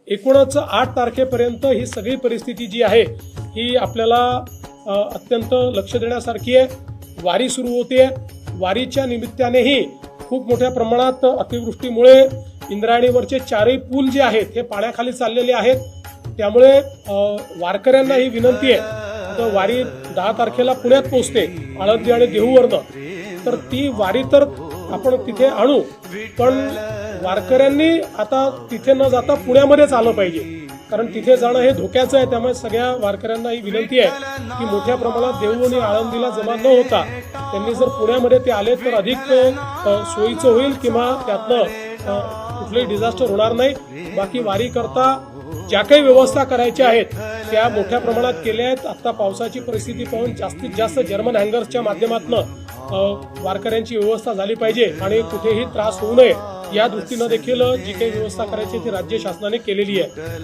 एकूणच 8 तारखेपर्यंत ही सगळी परिस्थिती जी आहे ही आपल्याला अत्यंत लक्ष देण्यासारखी आहे। वारी सुरू होते, वारीच्या निमित्तानेही खूप मोठ्या प्रमाणात अतिवृष्टीमुळे इंद्रायणीवरचे चारही पूल जे आहेत हे पाण्याखाली चाललेले आहेत। त्यामुळे वारकऱ्यांना ही विनंती आहे, तर वारी 10 तारखेला पुण्यात पोहोचते आळंदी आणि देहूवरनं, तर ती वारी तर आपण तिथे आणू, पण वारकऱ्यांनी आता तिथे न जाता पुण्यामध्येच आलं पाहिजे, कारण तिथे जाणं हे धोक्याचं आहे। त्यामुळे सगळ्या वारकऱ्यांना ही विनंती आहे की मोठ्या प्रमाणात देहू आणि आळंदीला जमा न होता त्यांनी जर पुण्यामध्ये ते आले तर अधिक सोयीचं होईल, किंवा त्यातनं कुठलंही डिझास्टर होणार नाही। बाकी वारी करता ज्या काही व्यवस्था करायच्या आहेत त्या मोठ्या प्रमाणात केल्या आहेत। आता पावसाची परिस्थिती पाहून जास्तीत जास्त जर्मन हँगर्सच्या माध्यमातून वारकऱ्यांची व्यवस्था झाली पाहिजे आणि कुठेही त्रास होऊ नये या दृष्टीनं देखील जी काही व्यवस्था करायची ती राज्य शासनाने केलेली आहे।